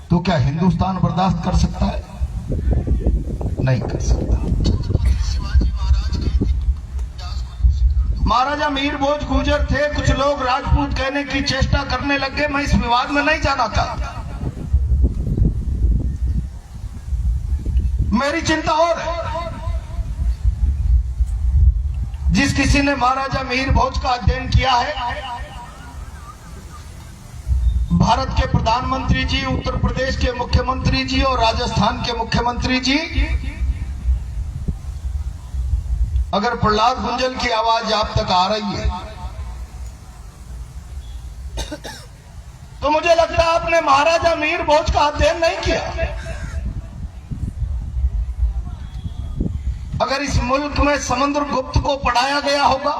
तो क्या हिंदुस्तान बर्दाश्त कर सकता है? नहीं कर सकता। महाराजा मीर भोज गुर्जर थे, कुछ लोग राजपूत कहने की चेष्टा करने लगे। मैं इस विवाद में नहीं जाना चाहता। मेरी चिंता और है, जिस किसी ने महाराजा मीर भोज का अध्ययन किया है, भारत के प्रधानमंत्री जी, उत्तर प्रदेश के मुख्यमंत्री जी और राजस्थान के मुख्यमंत्री जी, अगर प्रहलाद गुंजल की आवाज आप तक आ रही है तो मुझे लगता है आपने महाराजा मीर भोज का अध्ययन नहीं किया। अगर इस मुल्क में समुद्रगुप्त को पढ़ाया गया होगा,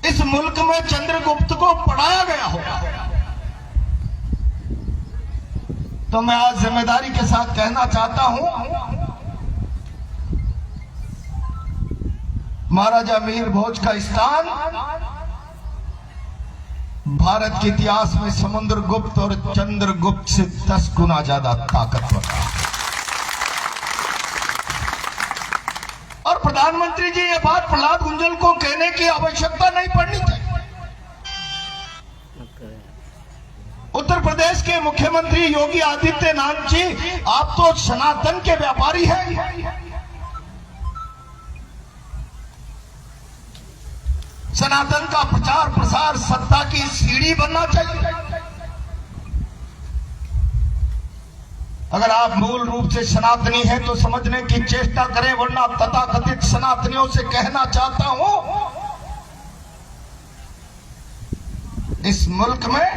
इस मुल्क में चंद्रगुप्त को पढ़ाया गया होगा, तो मैं आज जिम्मेदारी के साथ कहना चाहता हूं, महाराजा मीर भोज का स्थान भारत के इतिहास में समुद्रगुप्त और चंद्रगुप्त से 10 गुना ज्यादा ताकतवर था। और प्रधानमंत्री जी, ये बात प्रहलाद गुंजल को कहने की आवश्यकता नहीं पड़नी चाहिए। उत्तर प्रदेश के मुख्यमंत्री योगी आदित्यनाथ जी, आप तो सनातन के व्यापारी हैं। सनातन का प्रचार प्रसार सत्ता की सीढ़ी बनना चाहिए। अगर आप मूल रूप से सनातनी हैं तो समझने की चेष्टा करें, वरना तथाकथित सनातनियों से कहना चाहता हूं, इस मुल्क में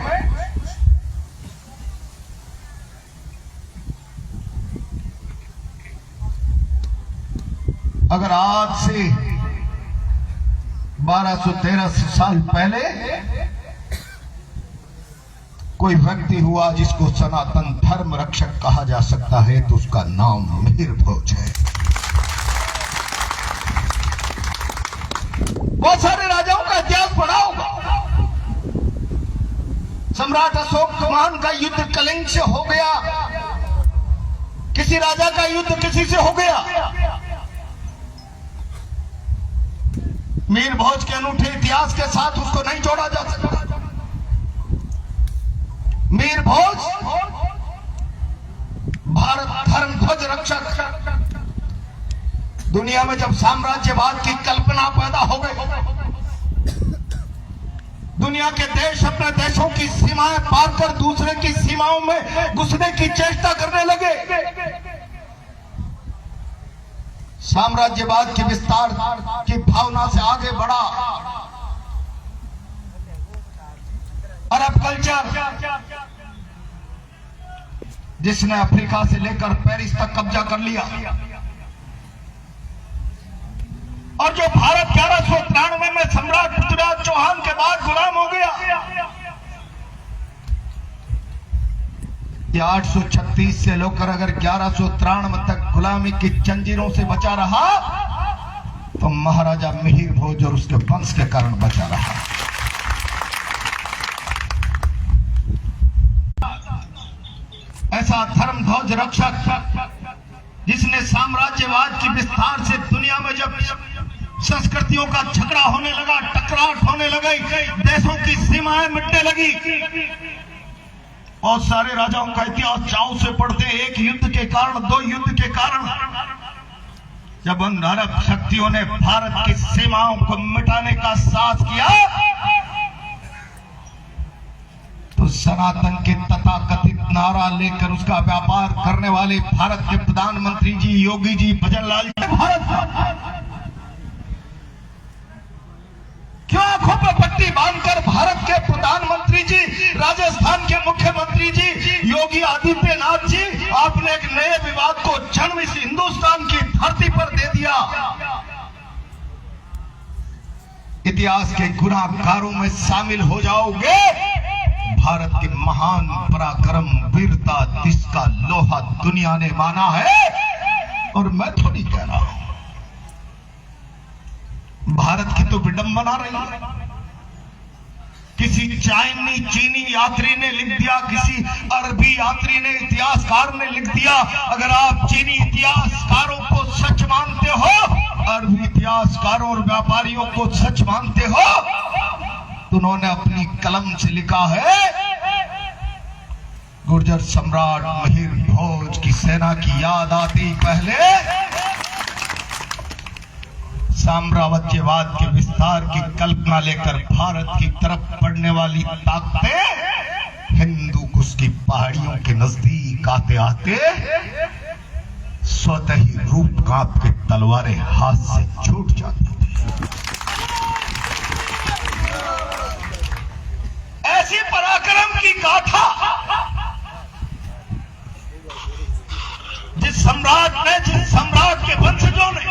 अगर आज से 1200-1300 साल पहले कोई व्यक्ति हुआ जिसको सनातन धर्म रक्षक कहा जा सकता है, तो उसका नाम मीर भोज है। बहुत सारे राजाओं का इतिहास पढ़ा होगा। सम्राट अशोक महान का युद्ध कलिंग से हो गया, किसी राजा का युद्ध किसी से हो गया। मीर भोज के अनूठे इतिहास के साथ उसको नहीं जोड़ा जा सकता। मीर भोज भारत धर्म ध्वज रक्षक। दुनिया में जब साम्राज्यवाद की कल्पना पैदा हो गई, दुनिया के देश अपने देशों की सीमाएं पार कर दूसरे की सीमाओं में घुसने की चेष्टा करने लगे, साम्राज्यवाद के विस्तार की भावना से आगे बढ़ा। अरब कल्चर जिसने अफ्रीका से लेकर पेरिस तक कब्जा कर लिया, और जो भारत 1193 में सम्राट पृथ्वीराज चौहान के बाद गुलाम हो गया, ये 836 से लेकर अगर 1193 तक गुलामी की जंजीरों से बचा रहा, तो महाराजा मीर भोज और उसके वंश के कारण बचा रहा। ऐसा धर्म ध्वज रक्षक जिसने साम्राज्यवाद की विस्तार से दुनिया में जब संस्कृतियों का झगड़ा होने लगा, टकराट होने लगी, देशों की सीमाएं मिटने लगी, बहुत सारे राजाओं का इतिहास चाव से पढ़ते, एक युद्ध के कारण, 2 युद्ध के कारण, जब उन अरब शक्तियों ने भारत की सीमाओं को मिटाने का साहस किया, तो सनातन के तथाकथित नारा लेकर उसका व्यापार करने वाले भारत के प्रधानमंत्री जी योगी जी, भजनलाल जी, भारत क्यों आंखों पर पट्टी बांधकर भारत के प्रधानमंत्री जी, राजस्थान के मुख्यमंत्री जी योगी आदित्यनाथ जी, आपने एक नए विवाद को जन्म इस हिंदुस्तान की धरती पर दे दिया। इतिहास के गुनाहगारों में शामिल हो जाओगे। भारत की महान पराक्रम, वीरता, जिसका लोहा दुनिया ने माना है, और मैं थोड़ी कह रहा हूं, भारत की तो विडंबना रही है। किसी चाइनी, चीनी यात्री ने लिख दिया, किसी अरबी यात्री ने, इतिहासकार ने लिख दिया। अगर आप चीनी इतिहासकारों को सच मानते हो, अरबी इतिहासकारों और व्यापारियों को सच मानते हो, तो उन्होंने अपनी कलम से लिखा है, गुर्जर सम्राट मिहिर भोज की सेना की याद आती पहले साम्राज्यवाद के विस्तार की कल्पना लेकर भारत की तरफ बढ़ने वाली ताकतें हिंदू कुश की पहाड़ियों के नजदीक आते आते स्वतः ही रूप कांप के तलवारें हाथ से छूट जाती थी। ऐसी पराक्रम की गाथा जिस सम्राट के वंशजों ने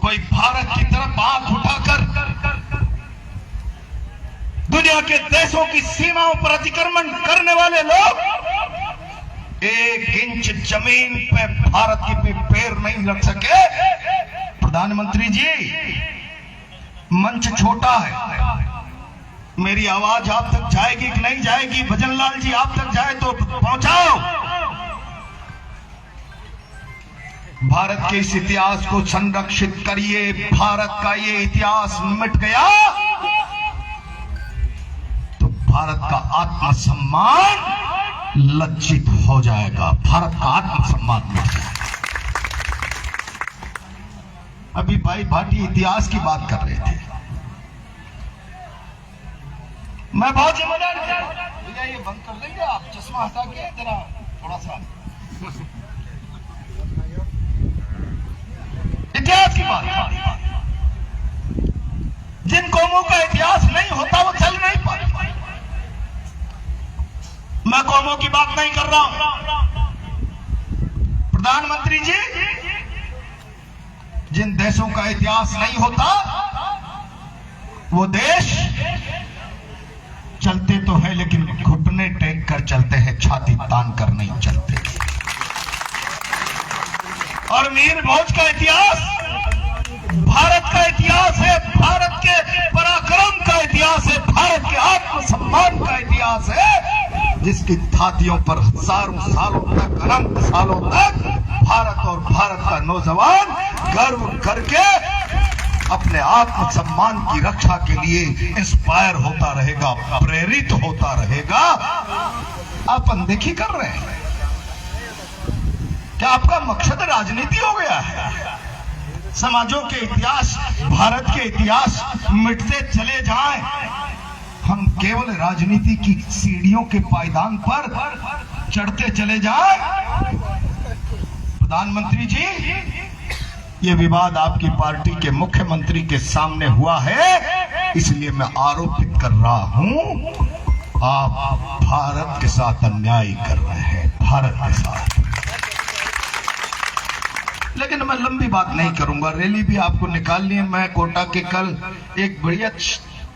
कोई भारत की तरफ आंख उठाकर दुनिया के देशों की सीमाओं पर अतिक्रमण करने वाले लोग 1 इंच जमीन पे भारत की पे पैर नहीं रख सके। प्रधानमंत्री जी, मंच छोटा है, मेरी आवाज आप तक जाएगी कि नहीं जाएगी? भजनलाल जी, आप तक जाए तो पहुंचाओ। भारत के इस इतिहास को संरक्षित करिए। भारत का ये इतिहास मिट गया तो भारत का आत्मसम्मान लज्जित हो जाएगा। भारत का आत्मसम्मान मिट जाएगा। अभी भाई भाटी इतिहास की बात कर रहे थे। मैं बहुत जिम्मेदार भैया, ये बंद कर देंगे आप? चश्मा हटा के जरा थोड़ा सा इतिहास की बात। जिन कौमों का इतिहास नहीं होता वो चल नहीं पाते। मैं कौमों की बात नहीं कर रहा हूं। प्रधानमंत्री जी, जिन देशों का इतिहास नहीं होता वो देश चलते तो है लेकिन घुटने टेक कर चलते हैं, छाती तान कर नहीं चलते। और मिहिर भोज का इतिहास भारत का इतिहास है, भारत के पराक्रम का इतिहास है, भारत के आत्मसम्मान का इतिहास है, जिसकी छातियों पर हजारों सालों तक, अनंत सालों तक भारत और भारत का नौजवान गर्व करके अपने आत्मसम्मान की रक्षा के लिए इंस्पायर होता रहेगा, प्रेरित होता रहेगा। आप अनदेखी कर रहे हैं। क्या आपका मकसद राजनीति हो गया है? समाजों के इतिहास, भारत के इतिहास मिटते चले जाएं, हम केवल राजनीति की सीढ़ियों के पायदान पर चढ़ते चले जाएं। प्रधानमंत्री जी, ये विवाद आपकी पार्टी के मुख्यमंत्री के सामने हुआ है, इसलिए मैं आरोपित कर रहा हूं आप भारत के साथ अन्याय कर रहे हैं, भारत के साथ। लेकिन मैं लंबी बात नहीं करूंगा, रैली भी आपको निकालनी है। मैं कोटा के कल एक बढ़िया,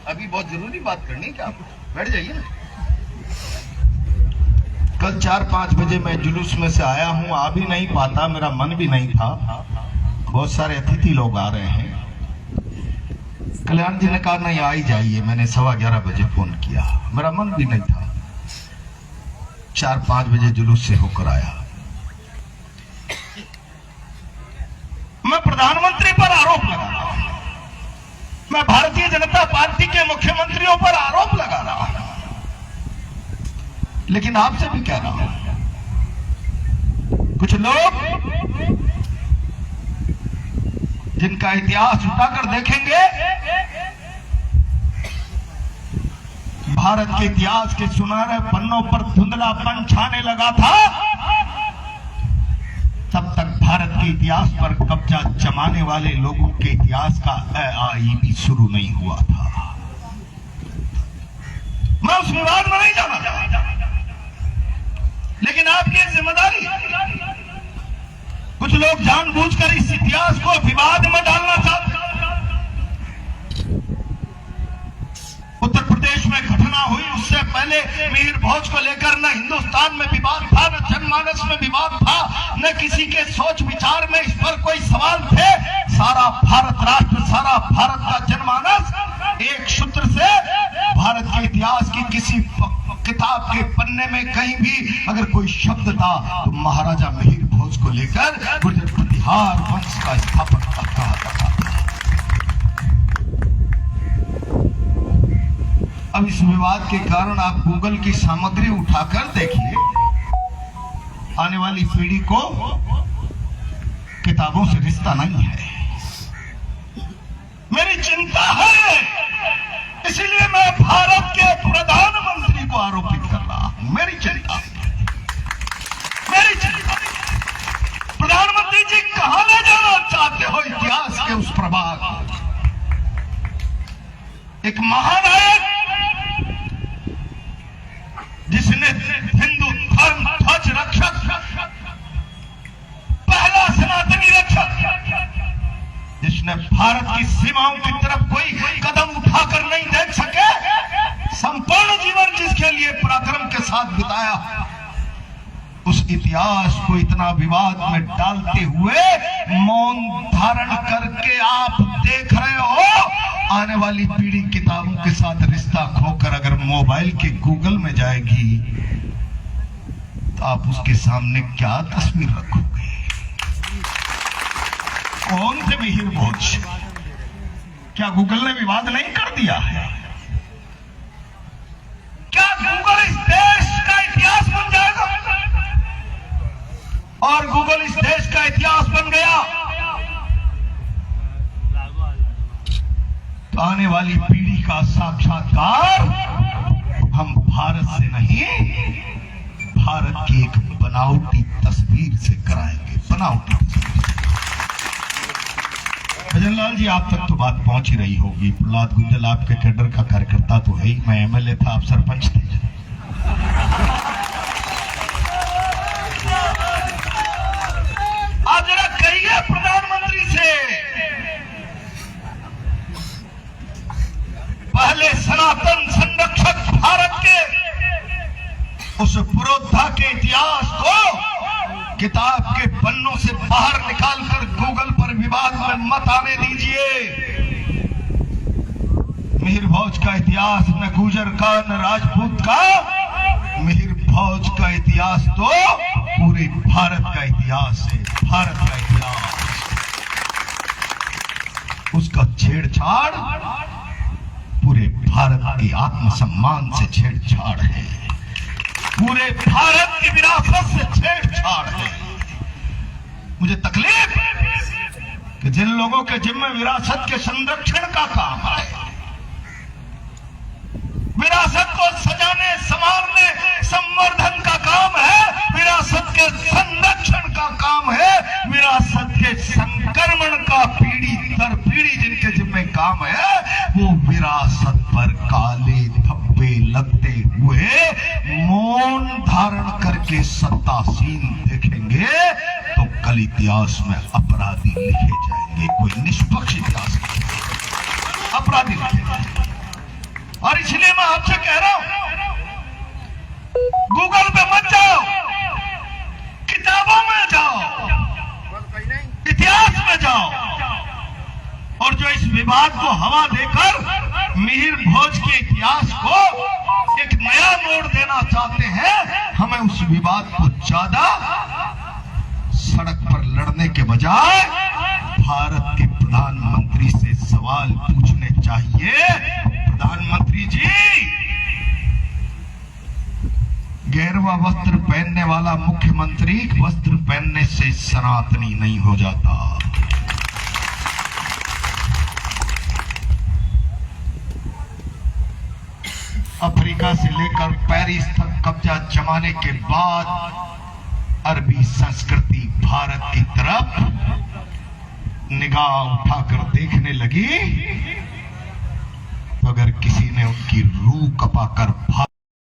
अभी बहुत जरूरी बात करनी है, क्या आप बैठ जाइए ना। कल 4-5 बजे मैं जुलूस में से आया हूं, आ भी नहीं पाता, मेरा मन भी नहीं था। बहुत सारे अतिथि लोग आ रहे हैं। कल्याण जी ने कहा नहीं आ ही जाइए, मैंने 11:15 बजे फोन किया, मेरा मन भी नहीं था। 4-5 बजे जुलूस से होकर आया। मैं प्रधानमंत्री पर आरोप लगा रहा हूं, मैं भारतीय जनता पार्टी के मुख्यमंत्रियों पर आरोप लगा रहा हूं, लेकिन आपसे भी कह रहा हूं, कुछ लोग जिनका इतिहास उठाकर देखेंगे, भारत के इतिहास के सुनहरे पन्नों पर धुंधलापन छाने लगा था, तब तक भारत के इतिहास पर कब्जा जमाने वाले लोगों के इतिहास का AIE भी शुरू नहीं हुआ था। मैं उस विवाद में नहीं जाना चाहता, लेकिन आपकी एक जिम्मेदारी, कुछ लोग जानबूझकर इस इतिहास को विवाद में डालना चाहते हैं। उत्तर प्रदेश में घटना हुई, उससे पहले मिहिर भोज को लेकर न हिंदुस्तान में विवाद था, न जनमानस में विवाद था, न किसी के सोच विचार में इस पर कोई सवाल थे। सारा भारत राष्ट्र, सारा भारत का जनमानस एक सूत्र से भारत के इतिहास की किसी किताब के पन्ने में कहीं भी अगर कोई शब्द था तो महाराजा मिहिर भोज को लेकर गुर्जर प्रतिहार वंश का स्थापक कहा था। अब इस विवाद के कारण आप गूगल की सामग्री उठाकर देखिए, आने वाली पीढ़ी को किताबों से रिश्ता नहीं है। मेरी चिंता है, इसलिए मैं भारत के प्रधानमंत्री को आरोपित कर रहा हूं। मेरी चिंता प्रधानमंत्री जी कहां ले जाना चाहते हो इतिहास के उस प्रभाग? एक महानायक जिसने हिंदू धर्म ध्वज रक्षक, पहला सनातनी रक्षक, जिसने भारत की सीमाओं की तरफ कोई कदम उठाकर नहीं देख सके, संपूर्ण जीवन जिसके लिए पराक्रम के साथ बिताया, उस इतिहास को इतना विवाद में डालते हुए मौन धारण करके आप देख रहे हो। आने वाली पीढ़ी किताबों के साथ रिश्ता खोकर अगर मोबाइल के गूगल में जाएगी तो आप उसके सामने क्या तस्वीर रखोगे? कौन थे मिहिर भोज? क्या गूगल ने विवाद नहीं कर दिया है? क्या गूगल इस देश का इतिहास बन जाएगा? और गूगल इस देश का इतिहास बन गया तो आने वाली पीढ़ी का साक्षात्कार हम भारत से नहीं, भारत की एक बनावटी तस्वीर से कराएंगे। बनावटी तस्वीर। भजनलाल जी, आप तक तो बात पहुंच ही रही होगी। प्रहलाद गुंजल आपके कैडर का कार्यकर्ता तो है ही, मैं एमएलए था, आप सरपंच थे। आप जरा कहिए प्रधानमंत्री से, पहले सनातन संरक्षक भारत के उस पुरोधा के इतिहास को किताब के पन्नों से बाहर निकालकर गूगल पर विवाद में मत आने दीजिए। मिहिर भोज का इतिहास न गुर्जर का न राजपूत का, मिहिर भोज का इतिहास तो पूरे भारत का इतिहास है। भारत का इतिहास, उसका छेड़छाड़ पूरे भारत के आत्मसम्मान से छेड़छाड़ है, पूरे भारत की विरासत से छेड़छाड़ है। मुझे तकलीफ कि जिन लोगों के जिम्मे विरासत के संरक्षण का काम है, विरासत को सजाने, संवारने, संवर्धन का काम है, विरासत के संरक्षण का काम है, विरासत के संक्रमण का पीढ़ी दर पीढ़ी जिनके जिम्मे काम है, वो विरासत पर काले धब्बे लगते हुए मौन धारण करके सत्तासीन देखेंगे तो कल इतिहास में अपराधी लिखे जाएंगे। कोई निष्पक्ष इतिहास नहीं, अपराधी लिखे जाएंगे। और इसलिए मैं आपसे कह रहा हूं, गूगल पे मत जाओ, किताबों में जाओ, इतिहास में जाओ, और जो इस विवाद को हवा देकर मिहिर भोज के इतिहास को एक नया मोड़ देना चाहते हैं, हमें उस विवाद को ज्यादा सड़क पर लड़ने के बजाय भारत के प्रधानमंत्री से सवाल पूछने चाहिए। प्रधानमंत्री जी, गेरुआ वस्त्र पहनने वाला मुख्यमंत्री वस्त्र पहनने से सनातनी नहीं हो जाता। अफ्रीका से लेकर पेरिस तक कब्जा जमाने के बाद अरबी संस्कृति भारत की तरफ निगाह उठाकर देखने लगी तो अगर किसी ने उनकी रूह कपाकर